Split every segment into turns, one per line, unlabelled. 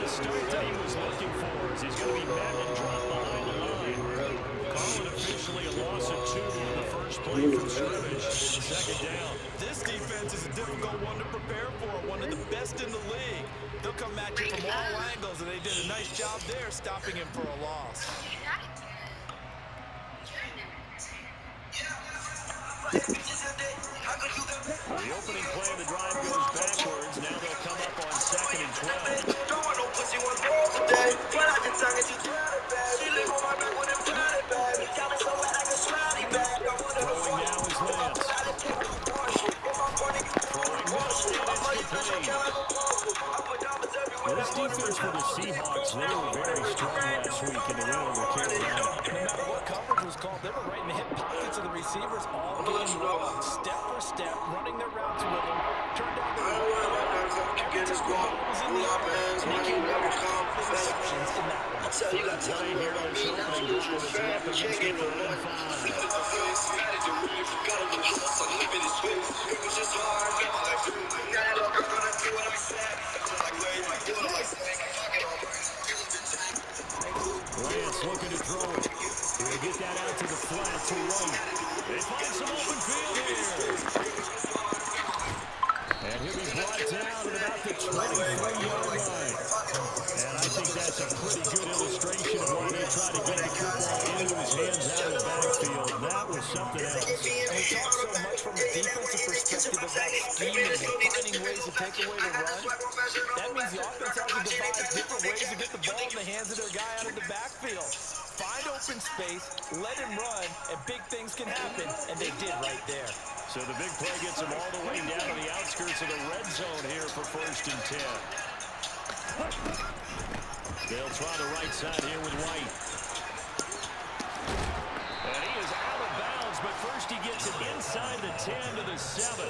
Start that he was looking for as he's going to be met and dropped behind the line. Call it officially a loss of 2 on the first play from scrimmage. Second down.
This defense is a difficult one to prepare for, one of the best in the league. They'll come at you from all angles, and they did a nice job there stopping him for a loss.
The opening play of the drive goes backwards. Now they'll come up on 2nd and 12. Throwing now is Lance. Throwing once, and it's complete. Well, this defense for the Seahawks, they were very strong last week in the win over Carolina.
No matter what coverage was called, they were right in the hip pockets of the receivers all game long, step for step, running their routes with them, turned down the road. Every time the ball was in the offense, making never come receptions in that one.
So you got to play here on this opening drive as they're up against the 3rd and 5. Lance looking to throw it. He'll get that out to the flat to right. They find some open field here. And he'll be brought down at about the 23-yard line. And I think that's a pretty good illustration of why they try to get the football into his hands out of the backfield. That was something else.
And we talk so much from a defensive perspective about scheming and finding ways to take away the run. That means the offense has to devise different ways to get the ball in the hands of their guy out of the backfield. Find open space, let him run, and big things can happen, and they did right there.
So the big play gets them all the way down to the outskirts of the red zone here for 1st and 10. They'll try the right side here with White. And he is out of bounds, but first he gets it inside the 10 to the 7.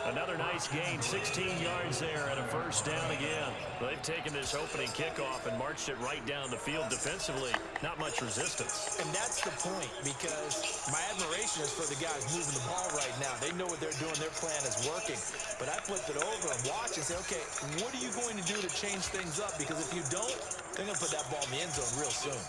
Another nice gain, 16 yards there, and a 1st down again. They've taken this opening kickoff and marched it right down the field defensively. Not much resistance.
And that's the point, because my admiration is for the guys moving the ball right now. They know what they're doing. Their plan is working. But I flipped it over and watch and say, okay, what are you going to do to change things up? Because if you don't, they're going to put that ball in the end zone real soon.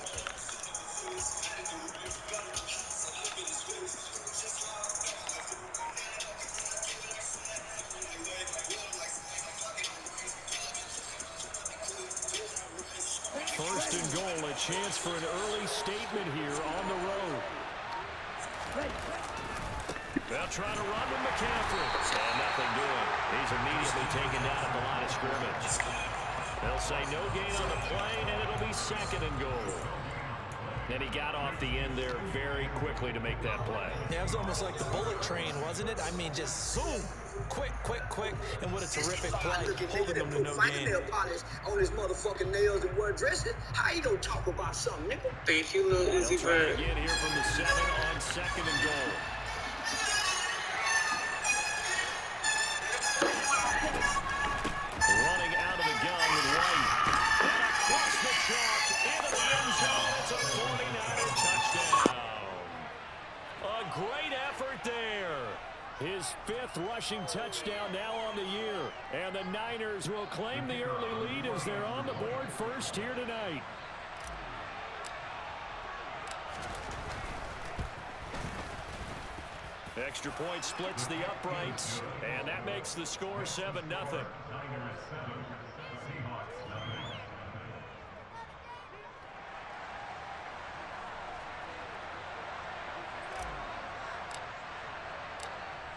First and goal, a chance for an early statement here on the road. They'll try to run with McCaffrey. And nothing doing. He's immediately taken down at the line of scrimmage. They'll say no gain on the play, and it'll be 2nd and goal. And he got off the end there very quickly to make that play.
Yeah, it was almost like the bullet train, wasn't it? I mean, just zoom. Quick, quick, quick, and what a terrific play, holding them to no gain.
Nail polish on his motherfucking nails and wear dresses. How you gonna talk about something, nigga? Thank you, little Izzy
Bird. Again here from the 7 on 2nd and goal. Running out of the gun with White. And across the chalk into the end zone. It's a 49er touchdown. A great effort there. His 5th rushing touchdown now on the year. And the Niners will claim the early lead as they're on the board first here tonight. Extra point splits the uprights, and that makes the score 7-0.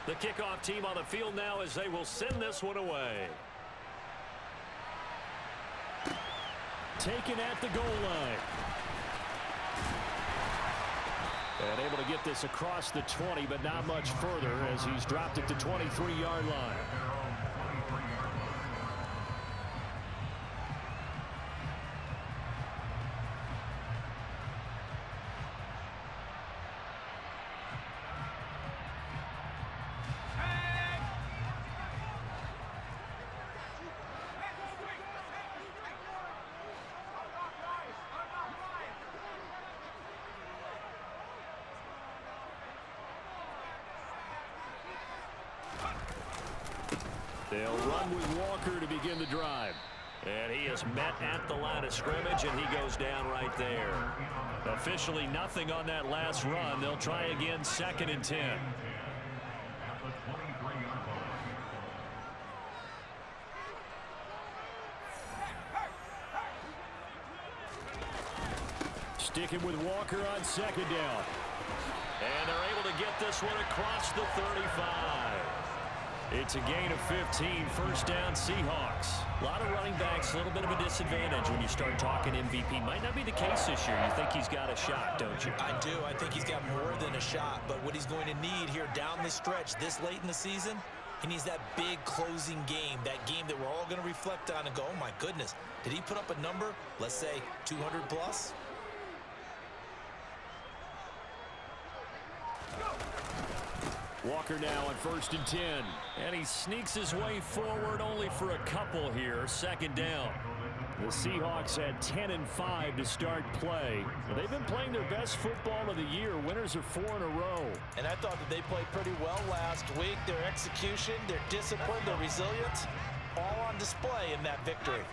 The kickoff team on the field now as they will send this one away. Taken at the goal line. And able to get this across the 20, but not much further as he's dropped it to 23-yard line. They'll run with Walker to begin the drive. And he is met at the line of scrimmage, and he goes down right there. Officially nothing on that last run. They'll try again, 2nd and 10. Sticking with Walker on 2nd down. And they're able to get this one across the 35. It's a gain of 15, 1st down Seahawks. A lot of running backs, a little bit of a disadvantage when you start talking MVP. Might not be the case this year. You think he's got a shot, don't you?
I do. I think he's got more than a shot. But what he's going to need here down the stretch this late in the season, he needs that big closing game, that game that we're all going to reflect on and go, oh, my goodness, did he put up a number, let's say 200 plus?
Walker now on 1st and 10. And he sneaks his way forward only for a couple here. 2nd down. The Seahawks had 10 and 5 to start play. They've been playing their best football of the year. Winners are 4 in a row.
And I thought that they played pretty well last week. Their execution, their discipline, their resilience, all on display in that victory.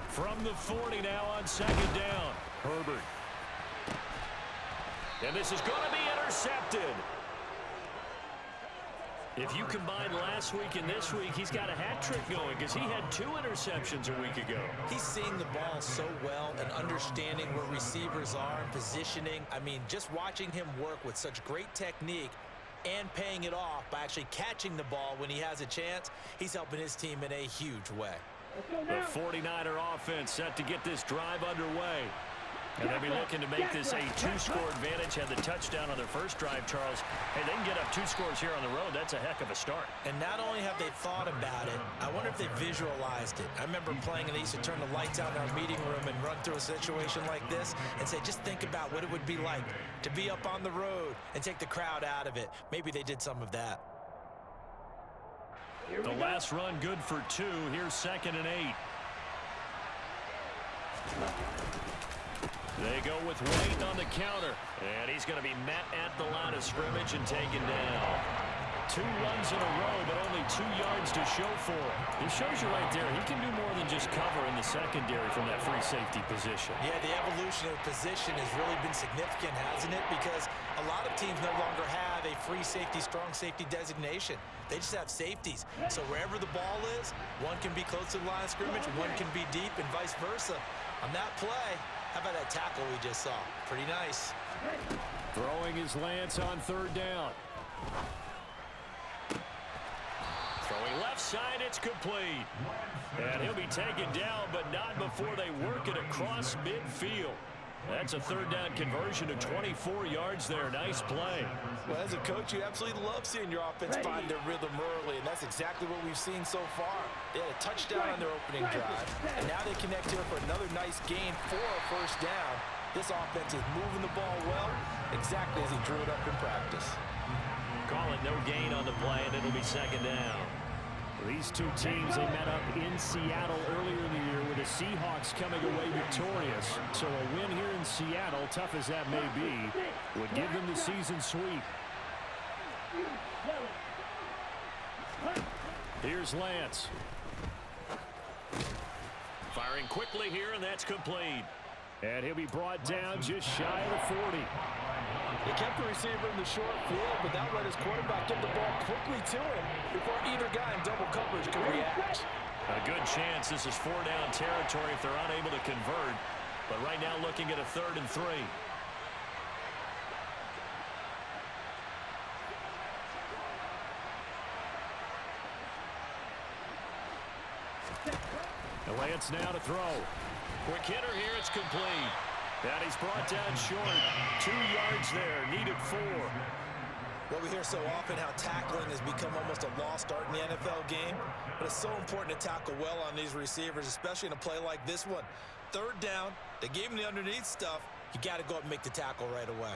From the 40 now on 2nd down. Herbert. And this is going to be intercepted. If you combine last week and this week, he's got a hat trick going because he had 2 interceptions a week ago.
He's seeing the ball so well and understanding where receivers are and positioning. I mean, just watching him work with such great technique and paying it off by actually catching the ball when he has a chance, he's helping his team in a huge way.
The 49er offense set to get this drive underway. And they'll be looking to make this a 2-score advantage. Had the touchdown on their first drive, Charles. Hey, they can get up 2 scores here on the road. That's a heck of a start.
And not only have they thought about it, I wonder if they visualized it. I remember playing and they used to turn the lights out in our meeting room and run through a situation like this and say, just think about what it would be like to be up on the road and take the crowd out of it. Maybe they did some of that.
The last run good for 2. Here's 2nd and 8. They go with White on the counter. And he's going to be met at the line of scrimmage and taken down. 2 runs in a row, but only 2 yards to show for it. It shows you right there, he can do more than just cover in the secondary from that free safety position.
Yeah, the evolution of position has really been significant, hasn't it? Because a lot of teams no longer have a free safety, strong safety designation. They just have safeties. So wherever the ball is, one can be close to the line of scrimmage, one can be deep, and vice versa. On that play, how about that tackle we just saw? Pretty nice.
Throwing his Lance on 3rd down. Throwing left side, it's complete. And he'll be taken down, but not before they work it across midfield. That's a 3rd down conversion to 24 yards there. Nice play.
Well, as a coach, you absolutely love seeing your offense find their rhythm early, and that's exactly what we've seen so far. They had a touchdown on their opening drive, and now they connect here for another nice gain for a 1st down. This offense is moving the ball well, exactly as he drew it up in practice.
Call it no gain on the play, and it'll be 2nd down. These 2 teams, they met up in Seattle earlier in the year with the Seahawks coming away victorious. So a win here in Seattle, tough as that may be, would give them the season sweep. Here's Lance. Firing quickly here, and that's complete. And he'll be brought down just shy of the 40.
He kept the receiver in the short field, but that let his quarterback get the ball quickly to him before either guy in double coverage could react.
A good chance this is 4-down territory if they're unable to convert. But right now looking at a 3rd and 3. And Lance now to throw. Quick hitter here, it's complete. And he's brought down short. 2 yards there, needed 4.
Well, we hear so often how tackling has become almost a lost art in the NFL game, but it's so important to tackle well on these receivers, especially in a play like this one. 3rd down, they gave him the underneath stuff. You got to go up and make the tackle right away.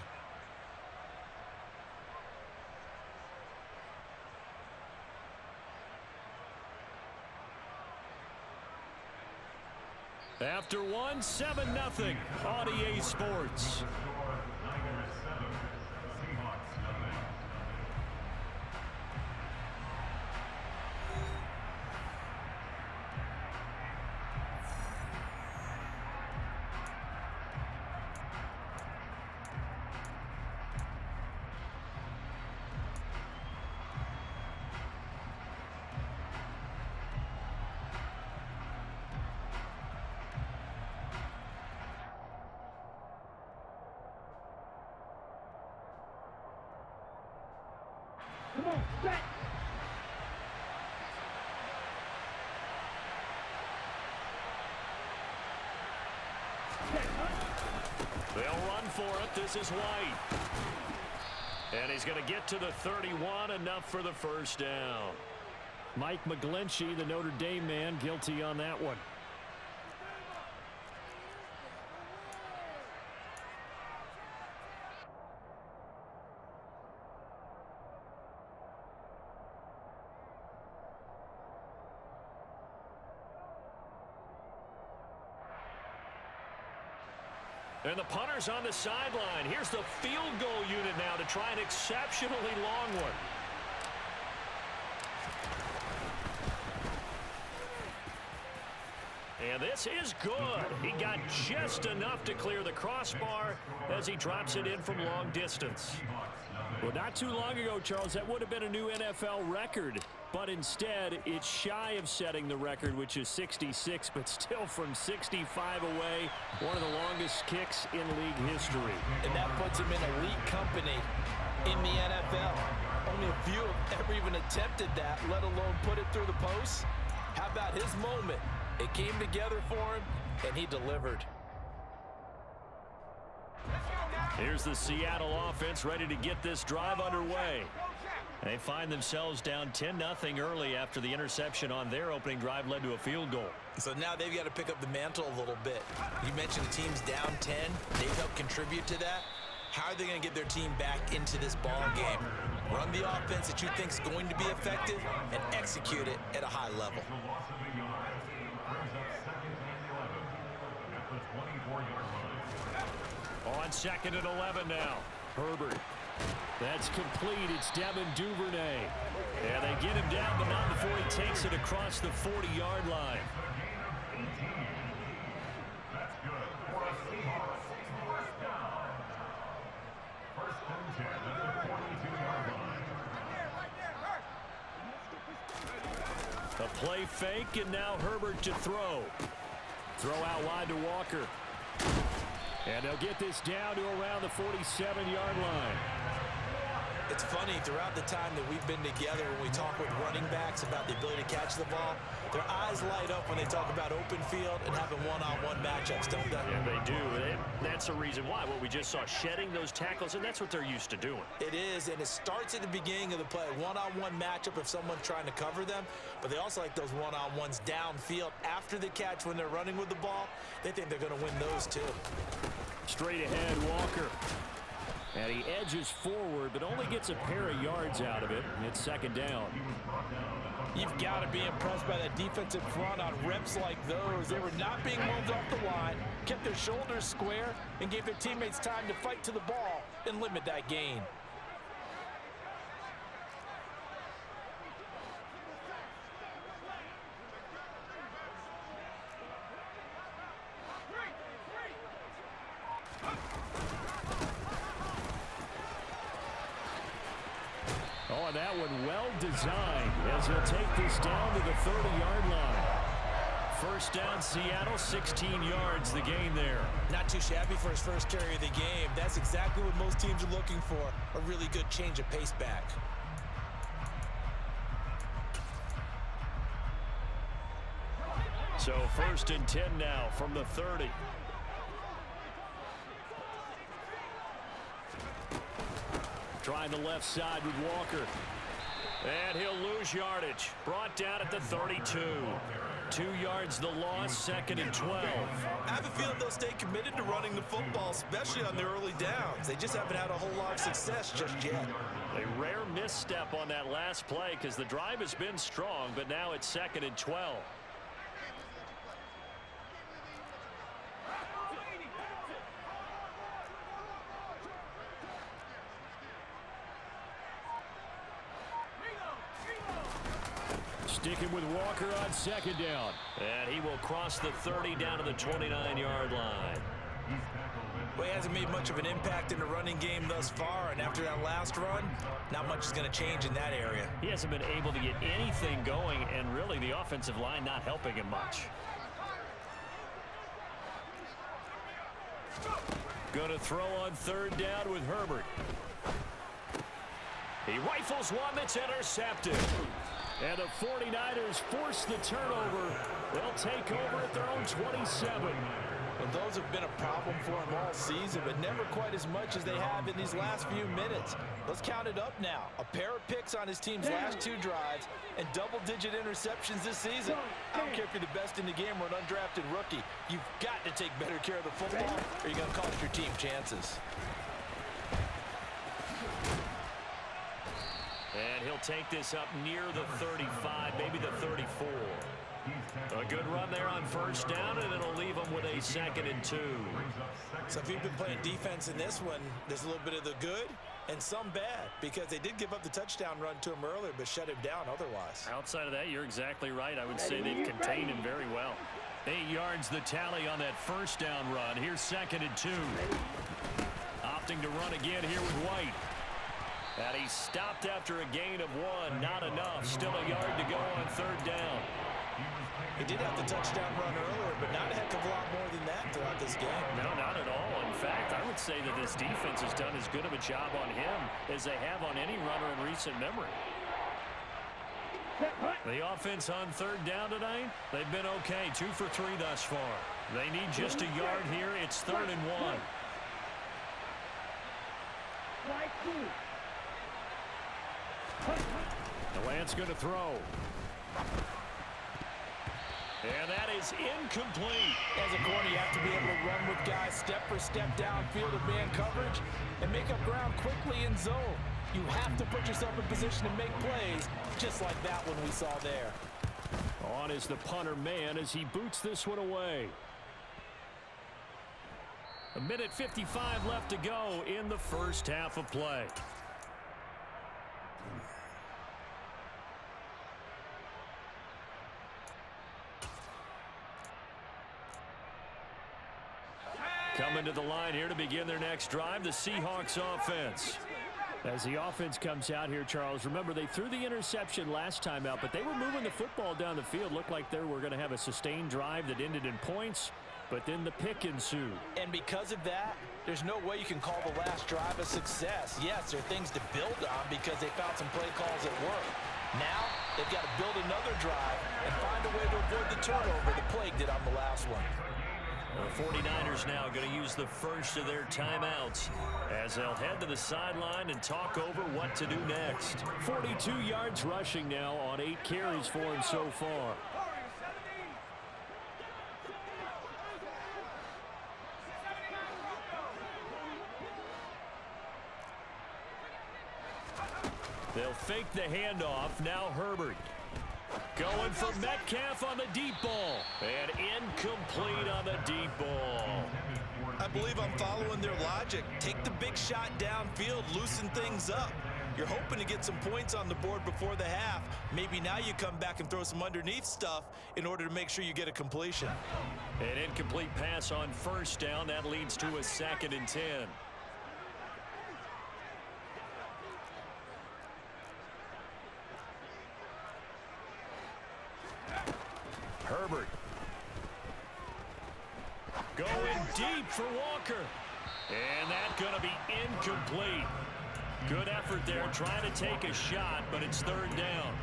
After one, 7-0 on EA Sports. They'll run for it. This is White. And he's going to get to the 31, enough for the first down. Mike McGlinchey, the Notre Dame man, guilty on that one. And the punter's on the sideline. Here's the field goal unit now to try an exceptionally long one. And this is good. He got just enough to clear the crossbar as he drops it in from long distance. Well, not too long ago, Charles, that would have been a new NFL record. But instead, it's shy of setting the record, which is 66, but still from 65 away, one of the longest kicks in league history.
And that puts him in elite company in the NFL. Only a few have ever even attempted that, let alone put it through the post. How about his moment? It came together for him, and he delivered.
Here's the Seattle offense ready to get this drive underway. They find themselves down 10-0 early after the interception on their opening drive led to a field goal.
So now they've got to pick up the mantle a little bit. You mentioned the team's down 10. They've helped contribute to that. How are they going to get their team back into this ball game? Run the offense that you think is going to be effective and execute it at a high level.
On 2nd and 11 now. Herbert. That's complete. It's Devin Duvernay. And they get him down, but not before he takes it across the 40-yard line. A play fake, and now Herbert to throw. Throw out wide to Walker. And they'll get this down to around the 47-yard line.
It's funny, throughout the time that we've been together, when we talk with running backs about the ability to catch the ball, their eyes light up when they talk about open field and having one-on-one matchups, don't they?
Yeah, they do. That's the reason why. What we just saw, shedding those tackles, and that's what they're used to doing.
It is, and it starts at the beginning of the play. One-on-one matchup if someone's trying to cover them, but they also like those one-on-ones downfield after the catch when they're running with the ball. They think they're going to win those too.
Straight ahead, Walker. And he edges forward, but only gets a pair of yards out of it. It's 2nd down.
You've got to be impressed by that defensive front on reps like those. They were not being moved off the line, kept their shoulders square, and gave their teammates time to fight to the ball and limit that gain.
Oh, and that one well designed as he'll take this down to the 30-yard line. First down, Seattle, 16 yards, the gain there.
Not too shabby for his first carry of the game. That's exactly what most teams are looking for, a really good change of pace back.
So 1st and 10 now from the 30. Trying the left side with Walker. And he'll lose yardage. Brought down at the 32. 2 yards the loss, 2nd and 12.
I have a feeling they'll stay committed to running the football, especially on their early downs. They just haven't had a whole lot of success just yet.
A rare misstep on that last play because the drive has been strong, but now it's 2nd and 12. Sticking with Walker on second down.
And he will cross the 30 down to the 29-yard line.
Well, he hasn't made much of an impact in the running game thus far, and after that last run, not much is going to change in that area.
He hasn't been able to get anything going, and really the offensive line not helping him much. Going to throw on third down with Herbert. He rifles one that's intercepted. And the 49ers force the turnover. They'll take over at their own 27.
Well, those have been a problem for him all season, but never quite as much as they have in these last few minutes. Let's count it up now. A pair of picks on his team's last 2 drives and double-digit interceptions this season. I don't care if you're the best in the game or an undrafted rookie. You've got to take better care of the football or you're going to cost your team chances.
And he'll take this up near the 35, maybe the 34. A good run there on first down, and it'll leave him with a 2nd and 2.
So if you've been playing defense in this one, there's a little bit of the good and some bad, because they did give up the touchdown run to him earlier, but shut him down otherwise.
Outside of that, you're exactly right. I would say they've contained him very well. 8 yards the tally on that first down run. Here's 2nd and 2. Opting to run again here with White. And he stopped after a gain of 1. Not enough. Still a yard to go on third down.
He did have the touchdown run earlier, but not a heck of a lot more than that throughout this game.
No, not at all. In fact, I would say that this defense has done as good of a job on him as they have on any runner in recent memory. The offense on third down tonight, they've been okay. 2 for 3 thus far. They need just a yard here. It's 3rd and 1. The Lance going to throw. And that is incomplete.
As a corner, you have to be able to run with guys step for step downfield of man coverage and make up ground quickly in zone. You have to put yourself in position to make plays, just like that one we saw there.
On is the punter man as he boots this one away. 1:55 left to go in the first half of play. Coming to the line here to begin their next drive, the Seahawks offense. As the offense comes out here, Charles, remember they threw the interception last time out, but they were moving the football down the field. Looked like they were going to have a sustained drive that ended in points, but then the pick ensued.
And because of that, there's no way you can call the last drive a success. Yes, there are things to build on because they found some play calls at work. Now, they've got to build another drive and find a way to avoid the turnover that plagued it on the last one.
The 49ers now going to use the first of their timeouts as they'll head to the sideline and talk over what to do next. 42 yards rushing now on 8 carries for him so far. They'll fake the handoff. Now Herbert. Going for Metcalf on the deep ball. And incomplete on the deep ball.
I believe I'm following their logic. Take the big shot downfield, loosen things up. You're hoping to get some points on the board before the half. Maybe now you come back and throw some underneath stuff in order to make sure you get a completion.
An incomplete pass on first down. That leads to a 2nd and 10. Herbert. Going deep for Walker. And that's going to be incomplete. Good effort there, trying to take a shot, but it's 3rd down.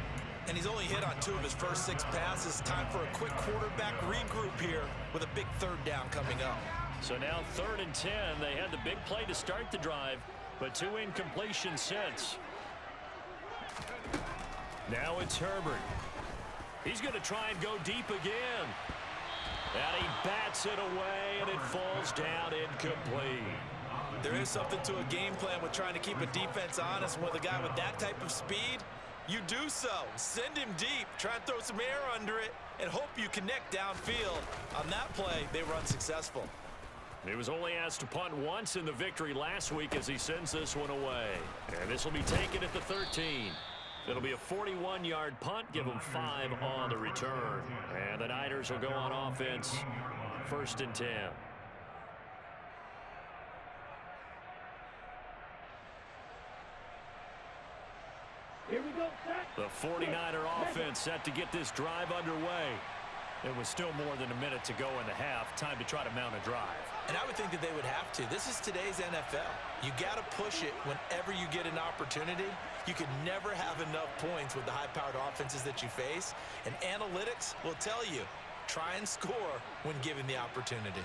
And he's only hit on 2 of his first 6 passes. Time for a quick quarterback regroup here with a big 3rd down coming up.
So now 3rd and 10. They had the big play to start the drive, but 2 incompletions since. Now it's Herbert. He's going to try and go deep again. And he bats it away, and it falls down incomplete.
There is something to a game plan with trying to keep a defense honest. With a guy with that type of speed, you do so. Send him deep, try and throw some air under it, and hope you connect downfield. On that play, they were unsuccessful.
He was only asked to punt once in the victory last week as he sends this one away. And this will be taken at the 13. It'll be a 41-yard punt. Give them 5 on the return. And the Niners will go on offense. 1st and 10.
Here we go, set.
The 49er offense set to get this drive underway. It was still more than a minute to go in the half. Time to try to mount a drive.
And I would think that they would have to. This is today's NFL. You got to push it whenever you get an opportunity. You can never have enough points with the high-powered offenses that you face. And analytics will tell you, try and score when given the opportunity.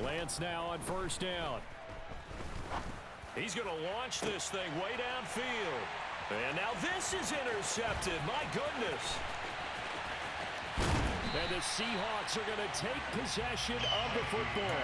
Lance now on 1st down. He's going to launch this thing way downfield. And now this is intercepted. My goodness. And the Seahawks are going to take possession of the football.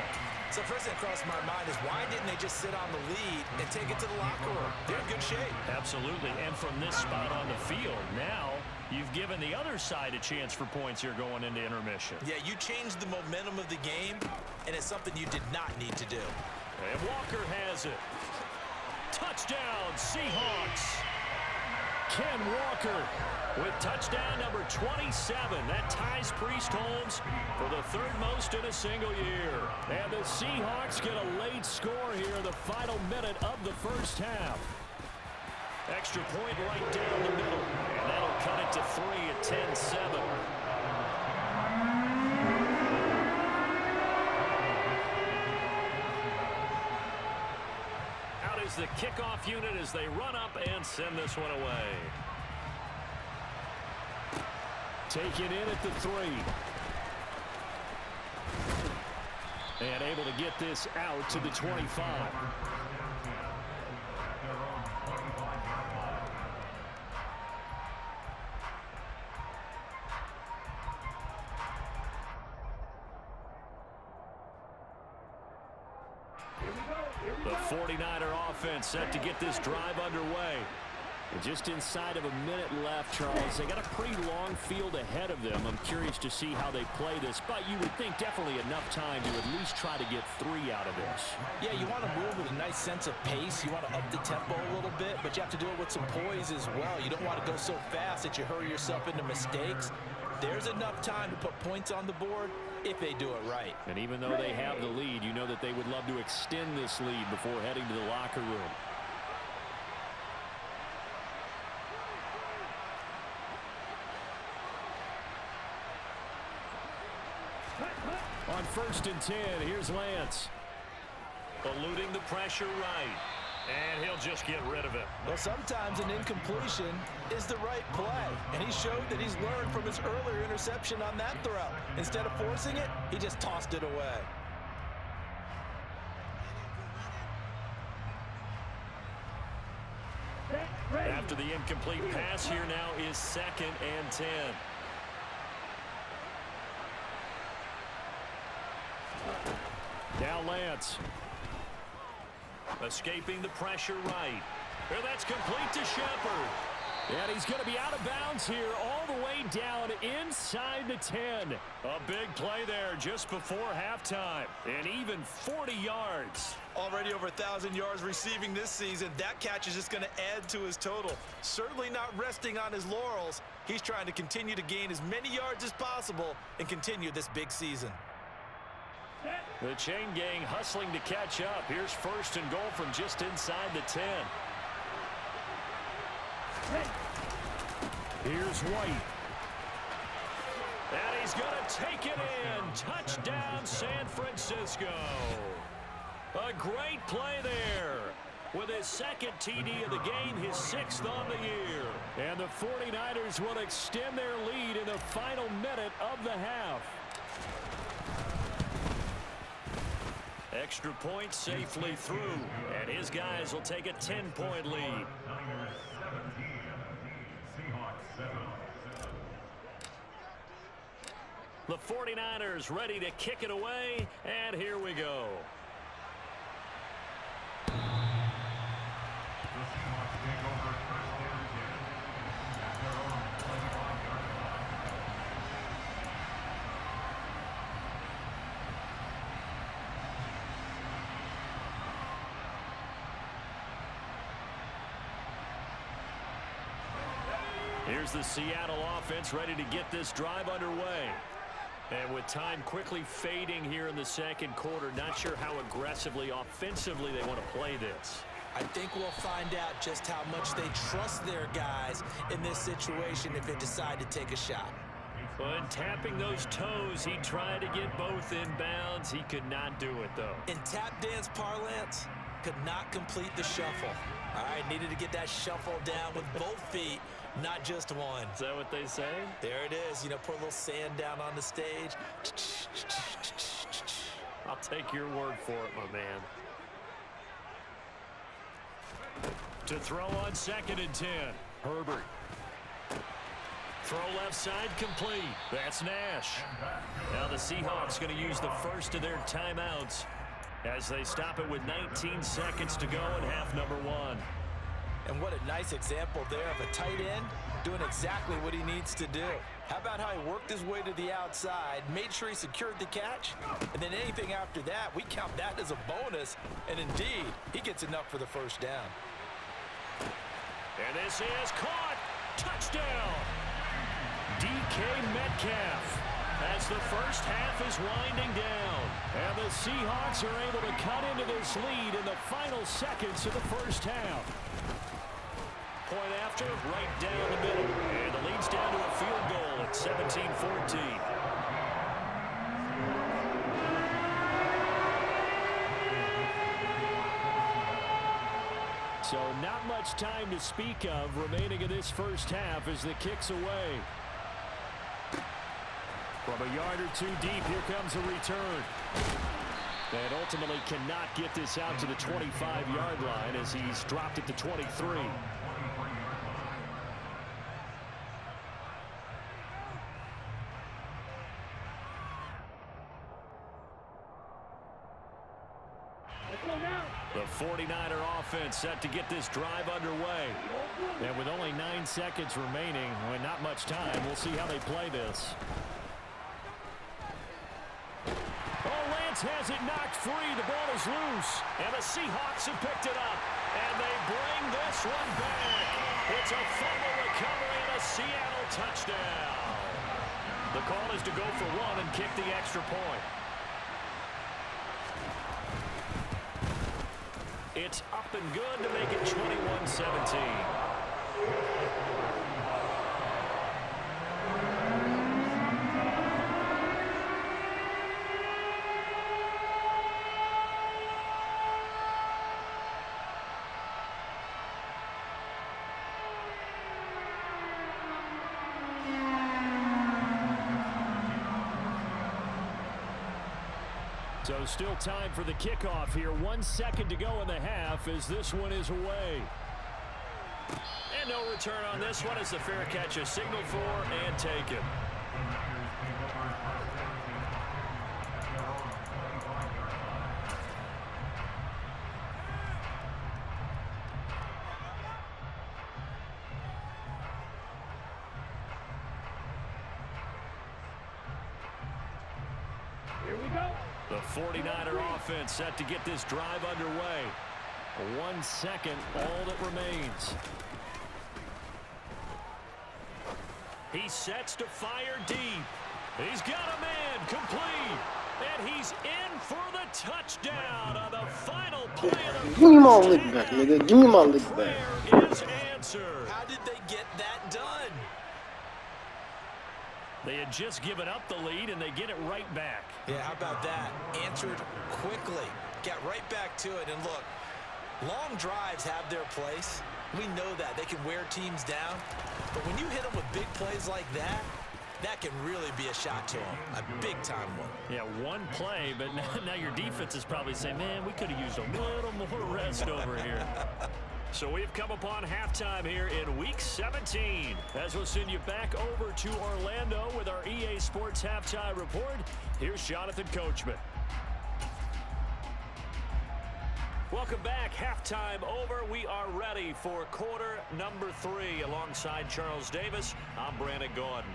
So first thing that crossed my mind is why didn't they just sit on the lead and take it to the locker room? They're in good shape.
Absolutely. And from this spot on the field, now you've given the other side a chance for points here going into intermission.
Yeah, you changed the momentum of the game, and it's something you did not need to do.
And Walker has it. Touchdown, Seahawks. Ken Walker with touchdown number 27. That ties Priest Holmes for the 3rd most in a single year. And the Seahawks get a late score here in the final minute of the 1st half. Extra point right down the middle. And that'll cut it to 3 at 10-7. Out is the kickoff unit as they run up and send this one away. Taken in at the 3. And able to get this out to the 25. The 49er offense set to get this drive underway. And just inside of a minute left, Charles. They got a pretty long field ahead of them. I'm curious to see how they play this, but you would think definitely enough time to at least try to get 3 out of this.
Yeah, you want to move with a nice sense of pace. You want to up the tempo a little bit, but you have to do it with some poise as well. You don't want to go so fast that you hurry yourself into mistakes. There's enough time to put points on the board if they do it right.
And even though they have the lead, you know that they would love to extend this lead before heading to the locker room. On 1st and 10, here's Lance. Eluding the pressure right. And he'll just get rid of it.
Well, sometimes an incompletion is the right play. And he showed that he's learned from his earlier interception on that throw. Instead of forcing it, he just tossed it away.
After the incomplete pass, here now is 2nd and 10. Now Lance. Escaping the pressure right. Well, that's complete to Shepard. And he's going to be out of bounds here all the way down inside the 10. A big play there just before halftime. And even 40 yards.
Already over 1,000 yards receiving this season. That catch is just going to add to his total. Certainly not resting on his laurels. He's trying to continue to gain as many yards as possible and continue this big season.
The chain gang hustling to catch up. Here's 1st and goal from just inside the 10. Here's White. And he's going to take it in. Touchdown, San Francisco. A great play there. With his 2nd TD of the game, his 6th on the year. And the 49ers will extend their lead in the final minute of the half. Extra point safely through, and his guys will take a 10-point lead. The 49ers ready to kick it away, and here we go. Here's the Seattle offense ready to get this drive underway. And with time quickly fading here in the second quarter, not sure how aggressively, offensively they want to play this.
I think we'll find out just how much they trust their guys in this situation if they decide to take a shot.
But tapping those toes, he tried to get both inbounds. He could not do it, though.
In tap dance parlance, could not complete the shuffle. All right, needed to get that shuffle down with both feet, not just one.
Is that what they say?
There it is. You know, put a little sand down on the stage.
I'll take your word for it, my man. To throw on 2nd and 10. Herbert. Throw left side complete. That's Nash. Now the Seahawks going to use the first of their timeouts as they stop it with 19 seconds to go in half number 1.
And what a nice example there of a tight end doing exactly what he needs to do. How about how he worked his way to the outside, made sure he secured the catch, and then anything after that, we count that as a bonus. And indeed, he gets enough for the first down.
And this is caught. Touchdown. DK Metcalf as the first half is winding down. And the Seahawks are able to cut into this lead in the final seconds of the first half. Point after, right down the middle. And the lead's down to a field goal at 17-14. So not much time to speak of remaining in this first half as the kick's away. From a yard or two deep, here comes a return. And ultimately cannot get this out to the 25-yard line as he's dropped it to 23. The 49er offense set to get this drive underway. And with only 9 seconds remaining, and not much time, we'll see how they play this. Oh, Lance has it knocked free. The ball is loose. And the Seahawks have picked it up. And they bring this one back. It's a fumble recovery and a Seattle touchdown. The call is to go for 1 and kick the extra point. It's up and good to make it 21-17. So still time for the kickoff here. 1 second to go in the half as this one is away. And no return on this one as the fair catch is signaled for and taken.
Here we go.
The 49er offense set to get this drive underway. 1 second, all that remains. He sets to fire deep. He's got a man complete. And he's in for the touchdown on the final play of the
Give me my lick back, nigga. Give me my lick back.
prayer is answered.
How did they get that done?
They had just given up the lead, and they get it right back.
Yeah, how about that? Answered quickly. Got right back to it. And look, long drives have their place. We know that. They can wear teams down. But when you hit them with big plays like that, that can really be a shot to them. A big-time one.
Yeah, one play, but now your defense is probably saying, man, we could have used a little more rest over here. So we've come upon halftime here in Week 17. As we'll send you back over to Orlando with our EA Sports Halftime Report, here's Jonathan Coachman. Welcome back. Halftime over. We are ready for quarter number 3. Alongside Charles Davis, I'm Brandon Gordon.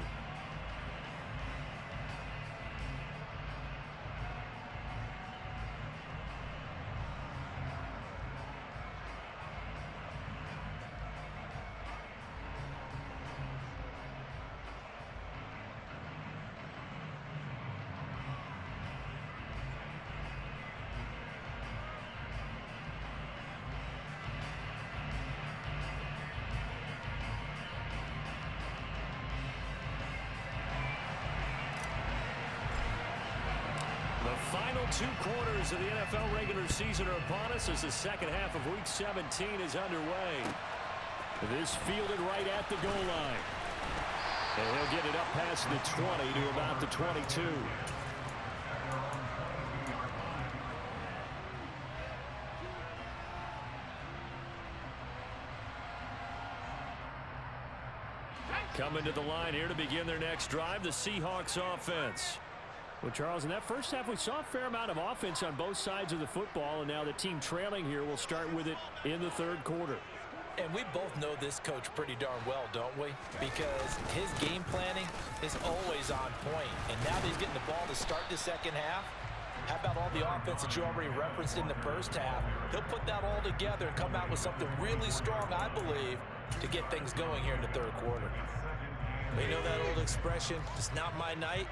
The final 2 quarters of the NFL regular season are upon us as the second half of Week 17 is underway. This fielded right at the goal line. And he'll get it up past the 20 to about the 22. Coming to the line here to begin their next drive, the Seahawks offense. Well, Charles, in that first half, we saw a fair amount of offense on both sides of the football, and now the team trailing here will start with it in the third quarter.
And we both know this coach pretty darn well, don't we? Because his game planning is always on point. And now that he's getting the ball to start the second half, how about all the offense that you already referenced in the first half? He'll put that all together and come out with something really strong, I believe, to get things going here in the third quarter. We know that old expression, it's not my night.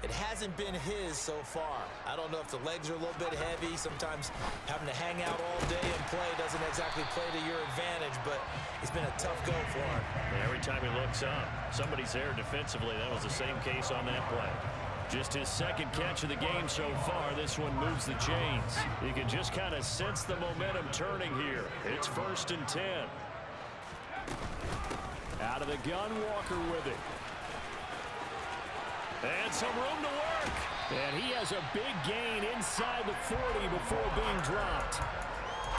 It hasn't been his so far. I don't know if the legs are a little bit heavy. Sometimes having to hang out all day and play doesn't exactly play to your advantage, but it's been a tough go for him.
And every time he looks up, somebody's there defensively. That was the same case on that play. Just his second catch of the game so far. This one moves the chains. You can just kind of sense the momentum turning here. It's 1st and 10. Out of the gun, Walker with it. And some room to work. And he has a big gain inside the 40 before being dropped.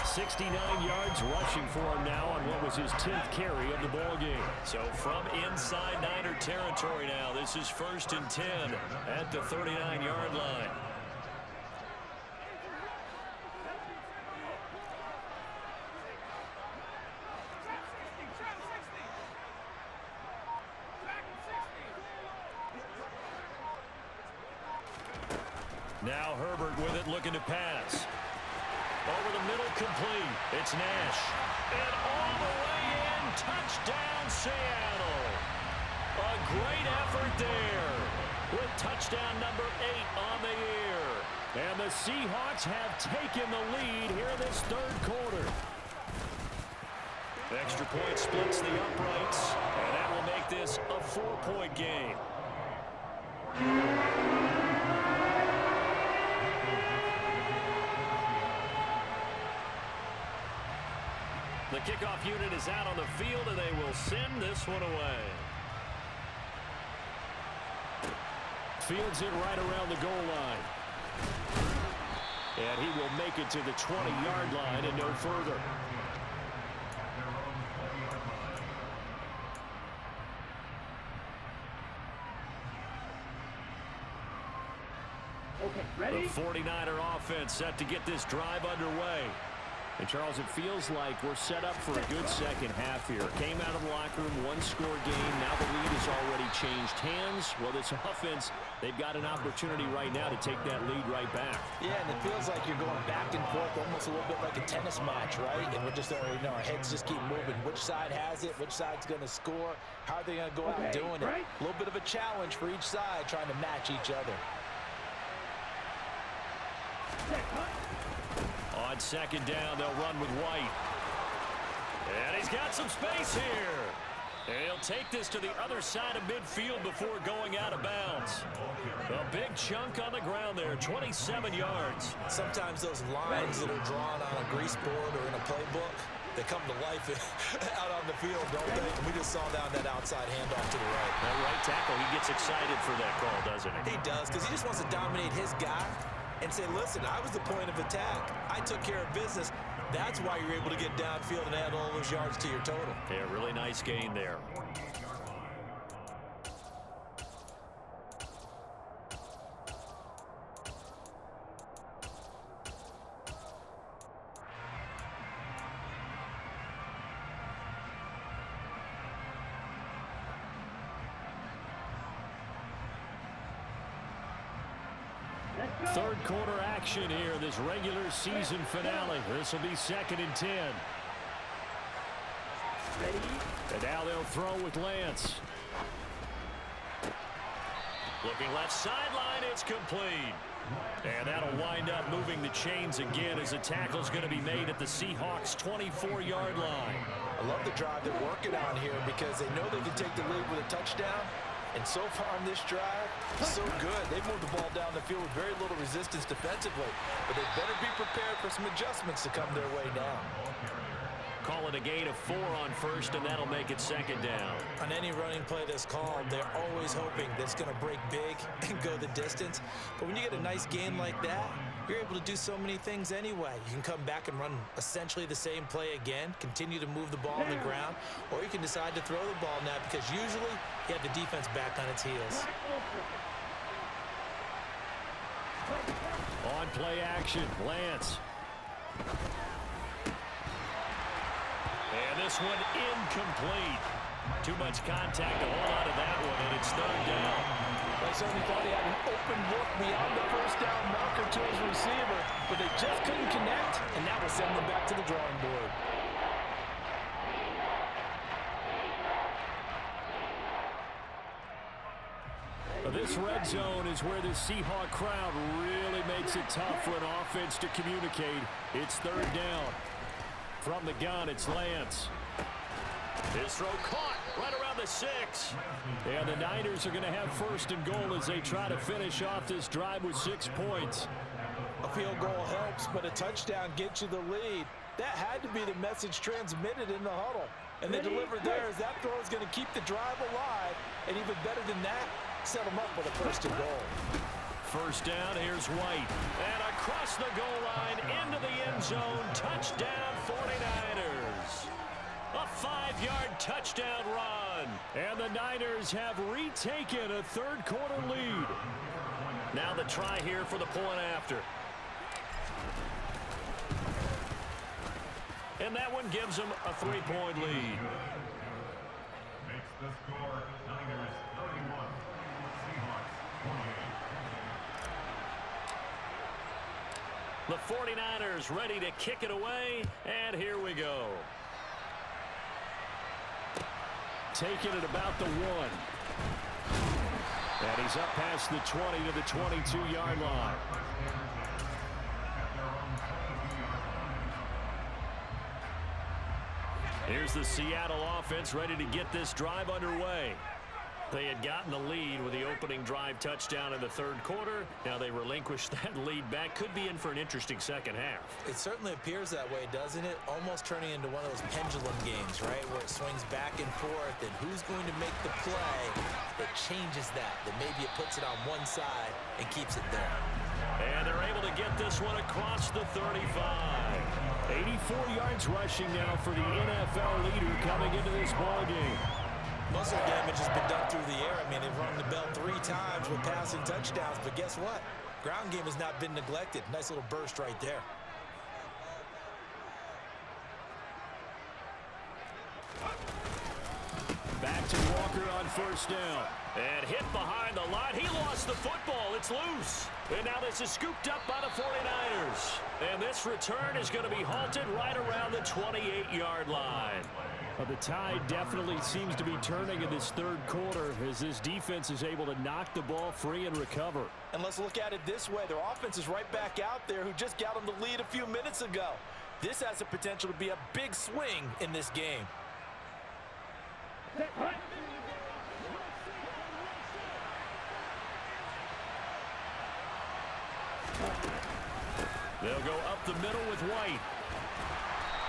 69 yards rushing for him now on what was his 10th carry of the ball game. So from inside Niner territory now, this is 1st and 10 at the 39-yard line. Now Herbert with it, looking to pass. Over the middle, complete. It's Nash. And all the way in, touchdown Seattle. A great effort there with touchdown number 8 on the year. And the Seahawks have taken the lead here this third quarter. Extra point splits the uprights, and that will make this a 4-point game. The kickoff unit is out on the field, and they will send this one away. Fields it right around the goal line. And he will make it to the 20-yard line and no further.
Okay, ready?
The 49er offense set to get this drive underway. And, Charles, it feels like we're set up for a good second half here. Came out of the locker room, one-score game. Now the lead has already changed hands. Well, this offense, they've got an opportunity right now to take that lead right back.
Yeah, and it feels like you're going back and forth, almost a little bit like a tennis match, right? And we're just, our heads just keep moving. Which side has it? Which side's going to score? How are they going to go out doing it? A little bit of a challenge for each side, trying to match each other.
On second down, they'll run with White. And he's got some space here. And he'll take this to the other side of midfield before going out of bounds. A big chunk on the ground there, 27 yards.
Sometimes those lines that are drawn on a grease board or in a playbook, they come to life out on the field, don't they? And we just saw down that outside handoff to the right.
That right tackle, he gets excited for that call, doesn't he?
He does, because he just wants to dominate his guy and say, listen, I was the point of attack. I took care of business. That's why you're able to get downfield and add all those yards to your total.
Yeah, really nice gain there. Third quarter action here, this regular season finale. This will be 2nd and 10. And now they'll throw with Lance. Looking left sideline, it's complete. And that'll wind up moving the chains again as the tackle's going to be made at the Seahawks' 24-yard line.
I love the drive they're working on here because they know they can take the lead with a touchdown.
And so far on this drive, so good. They've moved the ball down the field with very little resistance defensively. But they better be prepared for some adjustments to come their way now.
Call it a gain of 4 on first, and that'll make it second down.
On any running play that's called, they're always hoping that it's going to break big and go the distance. But when you get a nice gain like that, you're able to do so many things anyway. You can come back and run essentially the same play again, continue to move the ball on the ground, or you can decide to throw the ball now because usually you have the defense back on its heels.
On play action, Lance. And this one incomplete. Too much contact to hold on to that one, and it's third down.
They certainly thought he had an open look beyond the first down marker to his receiver, but they just couldn't connect, and that will send them back to the drawing board.
This red zone is where the Seahawk crowd really makes it tough for an offense to communicate. It's third down. From the gun, it's Lance. His throw caught right around the 6. And the Niners are going to have first and goal as they try to finish off this drive with 6 points.
A field goal helps, but a touchdown gets you the lead. That had to be the message transmitted in the huddle. And they delivered there as that throw is going to keep the drive alive. And even better than that, set them up with a first and goal.
First down, here's White. And across the goal line, into the end zone, touchdown 49ers. A 5-yard touchdown run. And the Niners have retaken a third-quarter lead. Now the try here for the point after. And that one gives them a 3-point lead.
Makes the score Niners 31, Seahawks 28.
The 49ers ready to kick it away, and here we go. Taking it about the 1. And he's up past the 20 to the 22-yard line. Here's the Seattle offense ready to get this drive underway. They had gotten the lead with the opening drive touchdown in the third quarter. Now they relinquish that lead back. Could be in for an interesting second half.
It certainly appears that way, doesn't it? Almost turning into one of those pendulum games, right? Where it swings back and forth, and who's going to make the play that changes that maybe it puts it on one side and keeps it there.
And they're able to get this one across the 35. 84 yards rushing now for the NFL leader coming into this ballgame.
Muscle damage has been done through the air. I mean, they've rung the bell 3 times with passing touchdowns, but guess what? Ground game has not been neglected. Nice little burst right there.
Back to Walker on first down. And hit behind the line. He lost the football. It's loose. And now this is scooped up by the 49ers. And this return is going to be halted right around the 28-yard line. Well, the tide definitely seems to be turning in this third quarter as this defense is able to knock the ball free and recover.
And let's look at it this way. Their offense is right back out there who just got them the lead a few minutes ago. This has the potential to be a big swing in this game.
They'll go up the middle with White.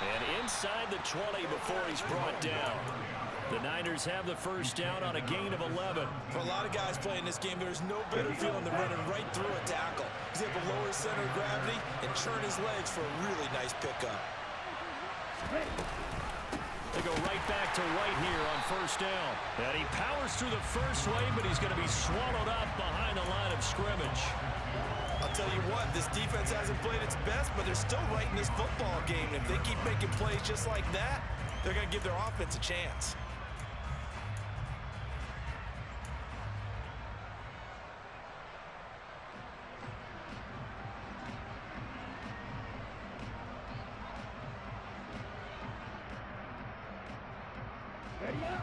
And inside the 20 before he's brought down. The Niners have the first down on a gain of 11.
For a lot of guys playing this game, there's no better feeling than running right through a tackle. He's able to lower his center of gravity and churn his legs for a really nice pickup.
They go right back to White here on first down. And he powers through the first lane, but he's going to be swallowed up behind the line of scrimmage.
I'll tell you what, this defense hasn't played its best, but they're still right in this football game. And if they keep making plays just like that, they're going to give their offense a chance.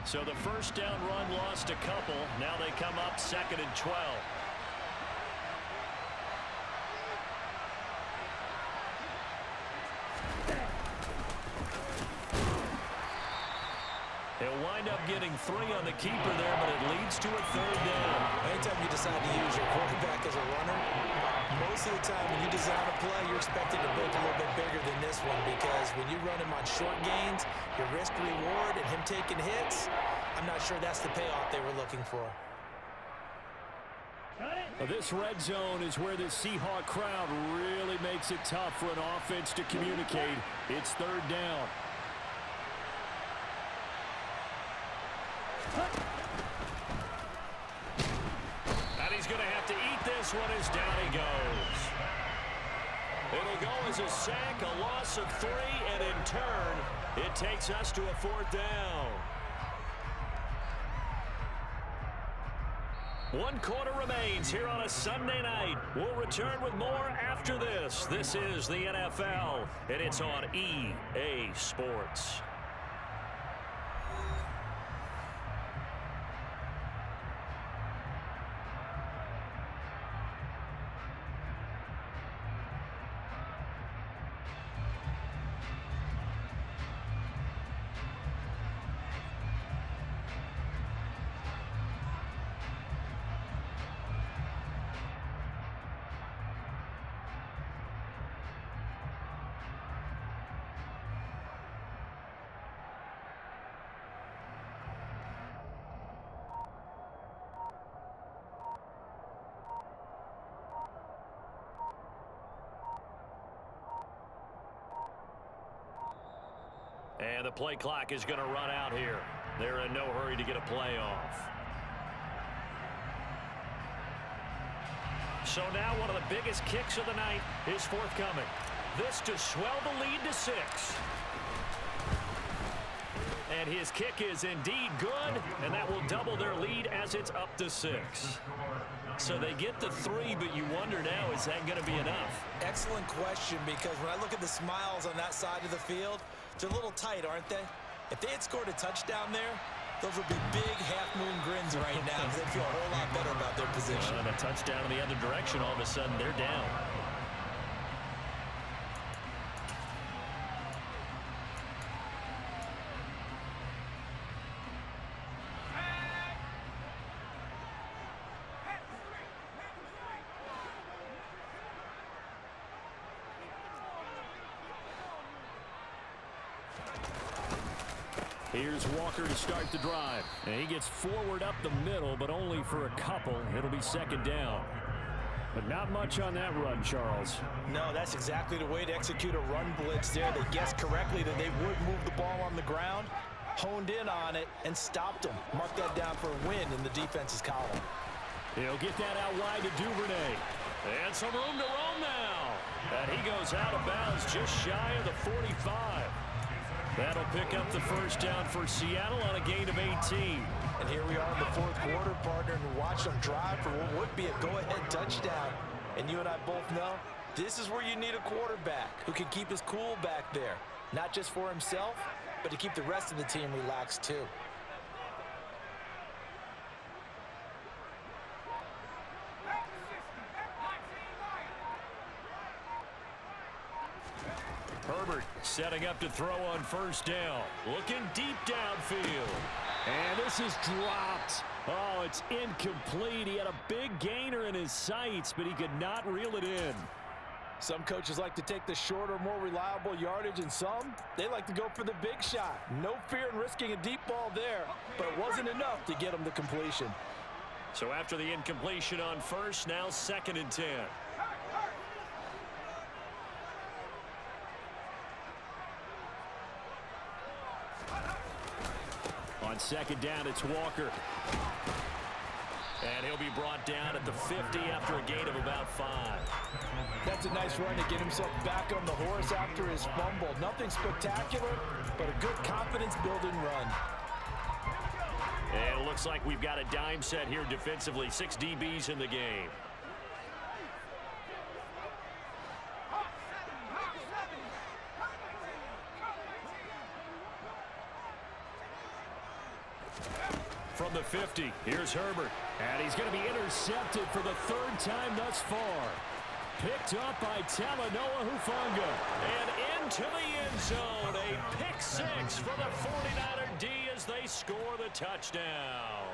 So the first down run lost a couple. Now they come up 2nd and 12. He'll wind up getting getting 3 on the keeper there, but it leads to a 3rd down.
Anytime you decide to use your quarterback as a runner, most of the time when you design a play, you're expecting to break a little bit bigger than this one, because when you run him on short gains, your risk-reward and him taking hits, I'm not sure that's the payoff they were looking for.
This red zone is where the Seahawk crowd really makes it tough for an offense to communicate. It's 3rd down. And he's going to have to eat this one as down he goes. It'll go as a sack, a loss of 3, and in turn, it takes us to a 4th down. 1 quarter remains here on a Sunday night. We'll return with more after this. This is the NFL, and it's on EA Sports. And the play clock is going to run out here. They're in no hurry to get a play off. So now one of the biggest kicks of the night is forthcoming. This to swell the lead to 6. And his kick is indeed good, and that will double their lead as it's up to 6. So they get the 3, but you wonder now, is that going to be enough?
Excellent question, because when I look at the smiles on that side of the field, they're a little tight, aren't they? If they had scored a touchdown there, those would be big half-moon grins right now, because they'd feel a whole lot better about their position.
And a touchdown in the other direction, all of a sudden they're down. Here's Walker to start the drive. And he gets forward up the middle, but only for a couple. It'll be 2nd down. But not much on that run, Charles.
No, that's exactly the way to execute a run blitz there. They guessed correctly that they would move the ball on the ground, honed in on it, and stopped them. Mark that down for a win in the defense's column.
He'll get that out wide to Duvernay. And some room to roam now. And he goes out of bounds just shy of the 45. That'll pick up the 1st down for Seattle on a gain of 18.
And here we are in the 4th quarter, partner, and watch them drive for what would be a go-ahead touchdown. And you and I both know this is where you need a quarterback who can keep his cool back there. Not just for himself, but to keep the rest of the team relaxed too.
Herbert setting up to throw on 1st down. Looking deep downfield. And this is dropped. Oh, it's incomplete. He had a big gainer in his sights, but he could not reel it in.
Some coaches like to take the shorter, more reliable yardage, and some, they like to go for the big shot. No fear in risking a deep ball there, but it wasn't enough to get him to completion.
So after the incompletion on 1st, now 2nd and 10. On 2nd down, it's Walker. And he'll be brought down at the 50 after a gain of about 5.
That's a nice run to get himself back on the horse after his fumble. Nothing spectacular, but a good confidence-building run.
And it looks like we've got a dime set here defensively. 6 DBs in the game. From the 50, here's Herbert. And he's going to be intercepted for the 3rd time thus far. Picked up by Talanoa Hufanga. And into the end zone. A pick six for the 49er D as they score the touchdown.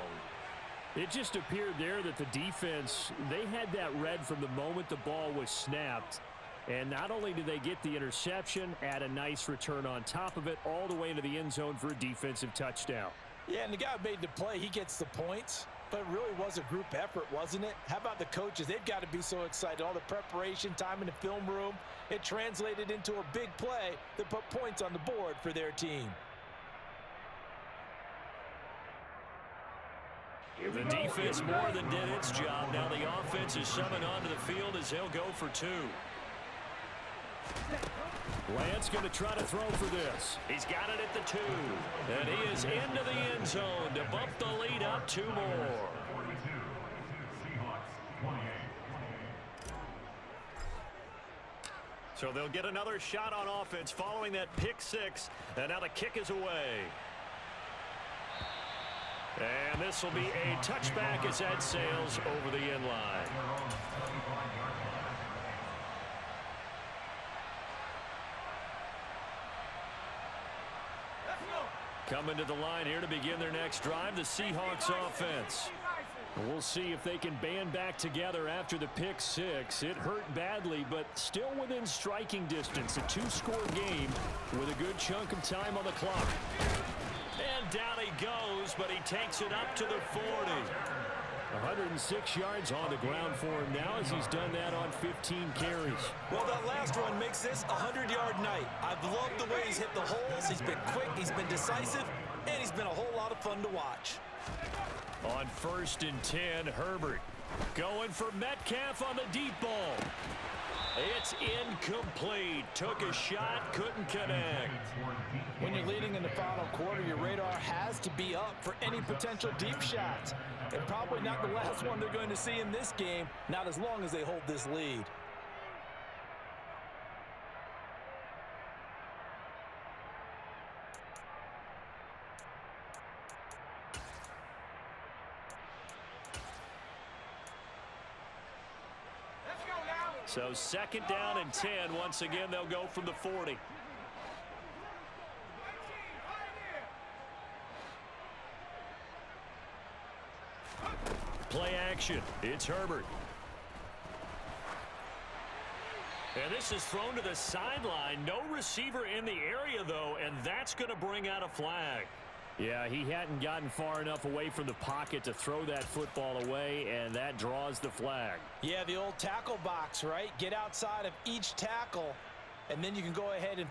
It just appeared there that the defense, they had that read from the moment the ball was snapped. And not only did they get the interception, add a nice return on top of it, all the way into the end zone for a defensive touchdown.
Yeah, and the guy who made the play, he gets the points. But it really was a group effort, wasn't it? How about the coaches? They've got to be so excited. All the preparation, time in the film room, it translated into a big play that put points on the board for their team.
The defense more than did its job. Now the offense is summoned onto the field as they'll go for two. Lance going to try to throw for this. He's got it at the 2. And he is into the end zone to bump the lead up 2 more. So they'll get another shot on offense following that pick 6. And now the kick is away. And this will be a touchback as that sails over the end line. Coming to the line here to begin their next drive, the Seahawks offense. We'll see if they can band back together after the pick 6. It hurt badly, but still within striking distance. A 2-score game with a good chunk of time on the clock. And down he goes, but he takes it up to the 40. 106 yards on the ground for him now as he's done that on 15 carries.
Well, that last run makes this a 100-yard night. I've loved the way he's hit the holes. He's been quick, he's been decisive, and he's been a whole lot of fun to watch.
On 1st and 10, Herbert going for Metcalf on the deep ball. It's incomplete. Took a shot, couldn't connect.
When you're leading in the final quarter, your radar has to be up for any potential deep shots. And probably not the last one they're going to see in this game, not as long as they hold this lead.
So 2nd down and 10. Once again, they'll go from the 40. Play action. It's Herbert. And this is thrown to the sideline. No receiver in the area, though, and that's going to bring out a flag. Yeah, he hadn't gotten far enough away from the pocket to throw that football away, and that draws the flag.
Yeah, the old tackle box, right? Get outside of each tackle, and then you can go ahead and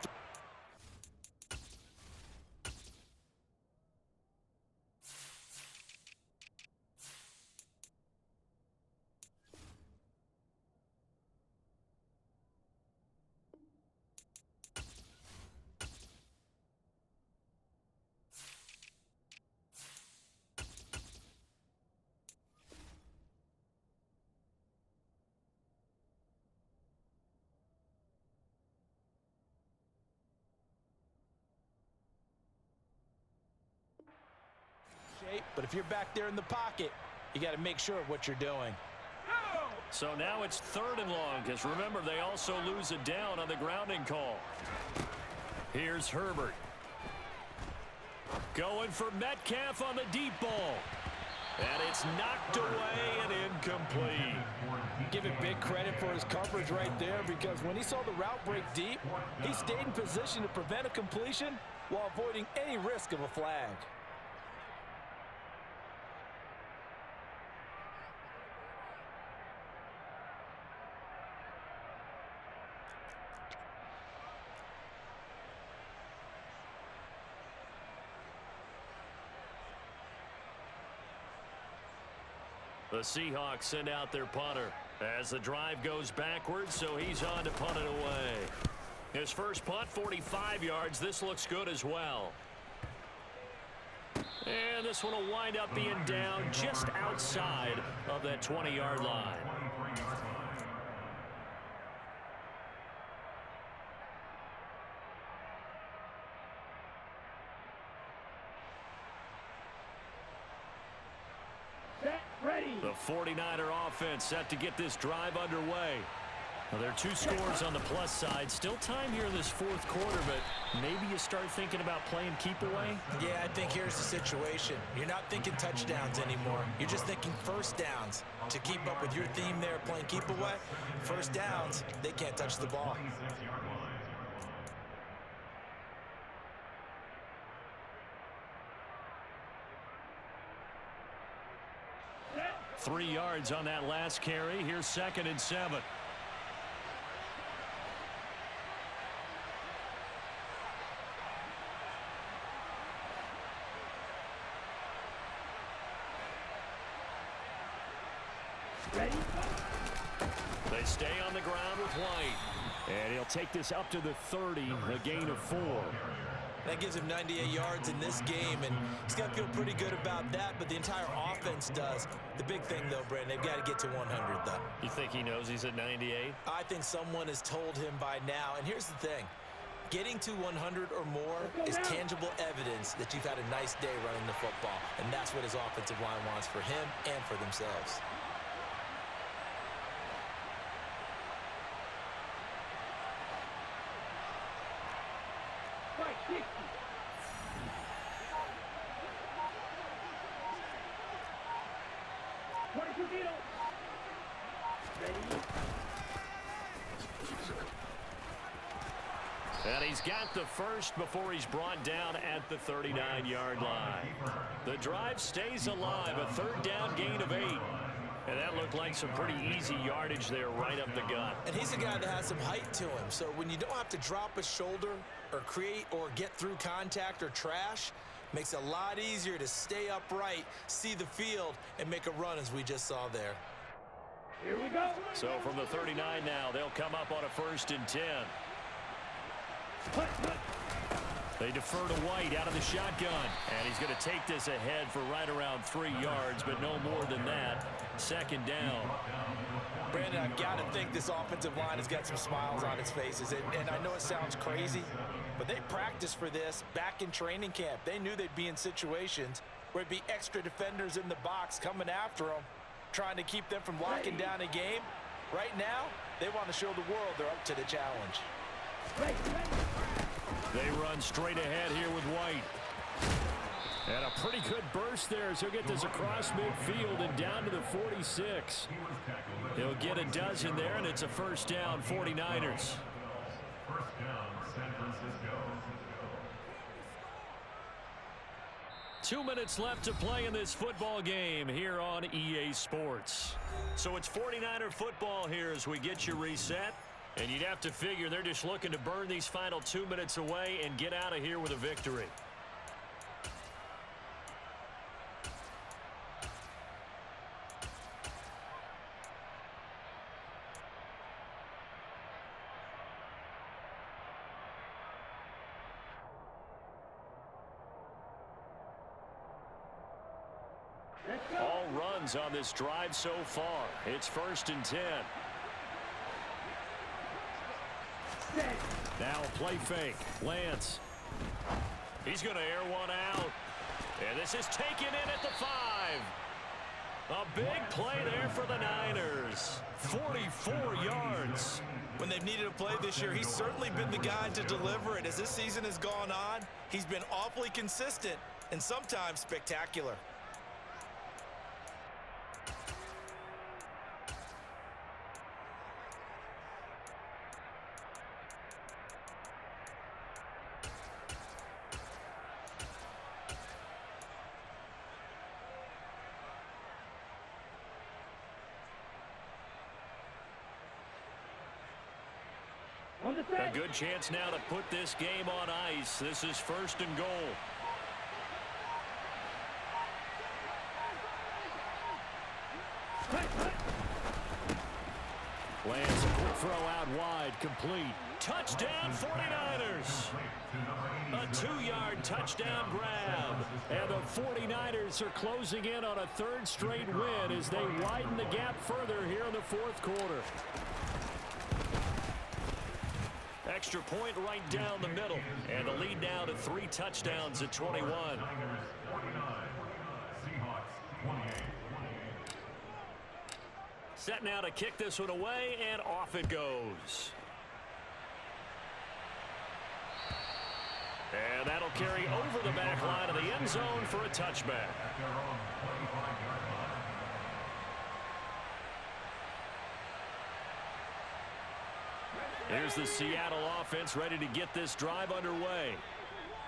but if you're back there in the pocket, you got to make sure of what you're doing.
So now it's 3rd and long, because remember, they also lose a down on the grounding call. Here's Herbert. Going for Metcalf on the deep ball. And it's knocked away and incomplete.
Give it big credit for his coverage right there, because when he saw the route break deep, he stayed in position to prevent a completion while avoiding any risk of a flag.
The Seahawks send out their punter as the drive goes backwards, so he's on to punt it away. His first punt, 45 yards. This looks good as well. And this one will wind up being down just outside of that 20-yard line. The 49er offense set to get this drive underway. Well, there are two scores on the plus side. Still time here in this fourth quarter, but maybe you start thinking about playing keep away?
Yeah, I think here's the situation. You're not thinking touchdowns anymore. You're just thinking first downs. To keep up with your theme there, playing keep away, first downs, they can't touch the ball.
26-yard line.
3 yards on that last carry. Here's 2nd and 7. They stay on the ground with White. And he'll take this up to the 30, a gain of 4.
That gives him 98 yards in this game, and he's got to feel pretty good about that, but the entire offense does. The big thing, though, Brandon, they've got to get to 100, though.
You think he knows he's at 98?
I think someone has told him by now, and here's the thing. Getting to 100 or more is tangible evidence that you've had a nice day running the football, and that's what his offensive line wants for him and for themselves.
And he's got the first before he's brought down at the 39-yard line. The drive stays alive, a 3rd down gain of 8. And that looked like some pretty easy yardage there right up the gut.
And he's a guy that has some height to him, so when you don't have to drop a shoulder or create or get through contact or trash, makes it a lot easier to stay upright, see the field, and make a run as we just saw there.
Here we go.
So from the 39 now, they'll come up on a 1st and 10. They defer to White out of the shotgun. And he's going to take this ahead for right around 3 yards, but no more than that. 2nd down.
Brandon, I've got to think this offensive line has got some smiles on its faces. And I know it sounds crazy, but they practiced for this back in training camp. They knew they'd be in situations where it'd be extra defenders in the box coming after them, trying to keep them from locking down a game. Right now, they want to show the world they're up to the challenge.
They run straight ahead here with White. And a pretty good burst there as he'll get this across midfield and down to the 46. He'll get a dozen there, and it's a 1st down, 49ers.
1st down, San Francisco.
2 minutes left to play in this football game here on EA Sports. So it's 49er football here as we get you reset. And you'd have to figure they're just looking to burn these final 2 minutes away and get out of here with a victory. All runs on this drive so far. It's 1st and 10. Now a play fake. Lance. He's going to air one out. And this is taken in at the 5. A big play there for the Niners. 44 yards.
When they've needed a play this year, he's certainly been the guy to deliver it. As this season has gone on, he's been awfully consistent and sometimes spectacular.
A good chance now to put this game on ice. This is 1st and goal. Lance, a quick throw out wide, complete. Touchdown 49ers. A 2-yard touchdown grab. And the 49ers are closing in on a 3rd straight win as they widen the gap further here in the 4th quarter. Extra point right down the middle. And the lead now to 3 touchdowns at 21. Set now to kick this one away, and off it goes. And that'll carry over the back line of the end zone for a touchback.
At their own 25-yard line.
Here's the Seattle offense ready to get this drive underway.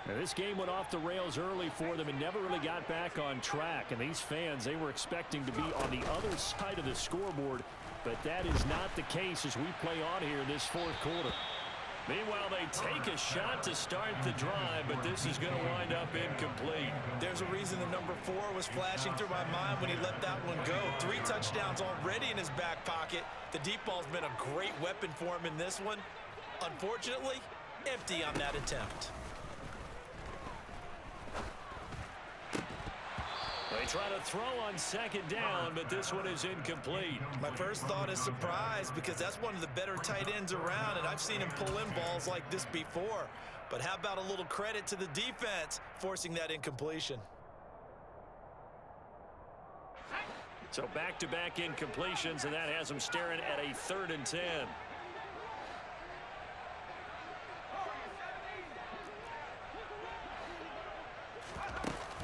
Now, this game went off the rails early for them and never really got back on track. And these fans, they were expecting to be on the other side of the scoreboard, but that is not the case as we play on here in this fourth quarter. Meanwhile, they take a shot to start the drive, but this is going to wind up incomplete.
There's a reason the number 4 was flashing through my mind when he let that one go. 3 touchdowns already in his back pocket. The deep ball's been a great weapon for him in this one. Unfortunately, empty on that attempt.
They try to throw on second down, but this one is incomplete.
My first thought is surprise because that's one of the better tight ends around, and I've seen him pull in balls like this before. But how about a little credit to the defense forcing that incompletion?
So back-to-back incompletions, and that has them staring at a 3rd and 10.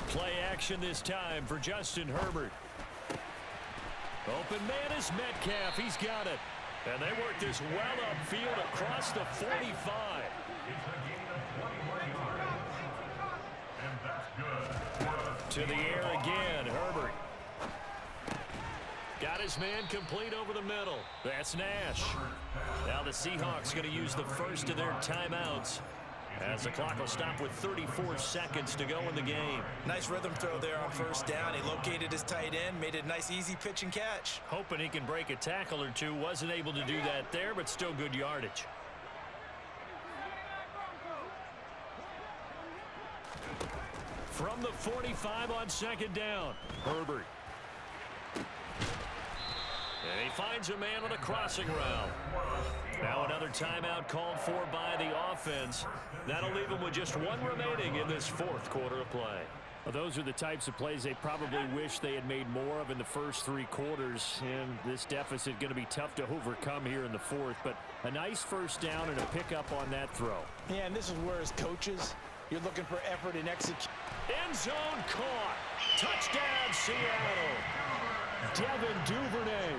Play action this time for Justin Herbert. Open man is Metcalf. He's got it. And they work this well upfield across the 45.
It's a gain of 21 yards. And that's good.
To the air again, Herbert. Got his man complete over the middle. That's Nash. Now the Seahawks going to use the first of their timeouts, as the clock will stop with 34 seconds to go in the game.
Nice rhythm throw there on first down. He located his tight end, made it a nice easy pitch and catch.
Hoping he can break a tackle or two. Wasn't able to do that there, but still good yardage. From the 45 on second down, Herbert. And he finds a man on a crossing route. Now another timeout called for by the offense. That'll leave them with just one remaining in this fourth quarter of play. Well, those are the types of plays they probably wish they had made more of in the first 3 quarters. And this deficit going to be tough to overcome here in the fourth. But a nice first down and a pickup on that throw.
Yeah, and this is where as coaches, you're looking for effort and execution.
End zone caught. Touchdown, Seattle. Devin Duvernay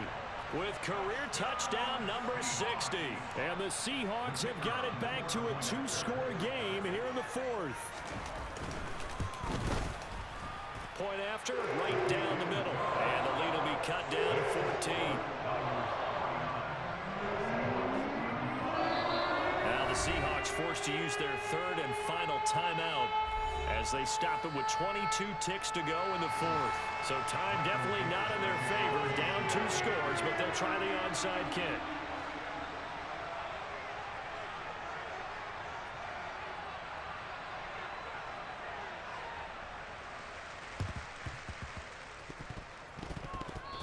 with career touchdown number 60. And the Seahawks have got it back to a 2-score game here in the fourth. Point after, right down the middle. And the lead will be cut down to 14. Now the Seahawks forced to use their 3rd and final timeout as they stop it with 22 ticks to go in the fourth. So time definitely not in their favor. Down 2 scores, but they'll try the onside kick.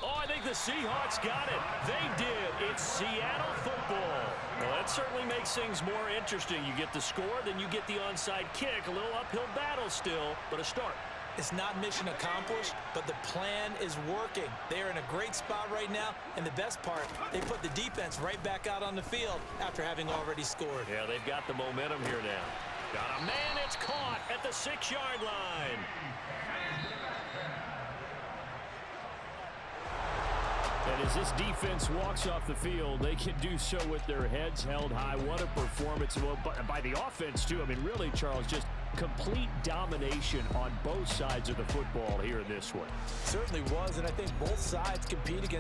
Oh, I think the Seahawks got it. They did. It's Seattle football. Well, that certainly makes things more interesting. You get the score, then you get the onside kick. A little uphill battle still, but a start.
It's not mission accomplished, but the plan is working. They are in a great spot right now, and the best part, they put the defense right back out on the field after having already scored.
Yeah, they've got the momentum here now. Got a man, it's caught at the 6-yard line. And as this defense walks off the field, they can do so with their heads held high. What a performance by the offense, too. I mean, really, Charles, just complete domination on both sides of the football here in this one.
Certainly was, and I think both sides compete against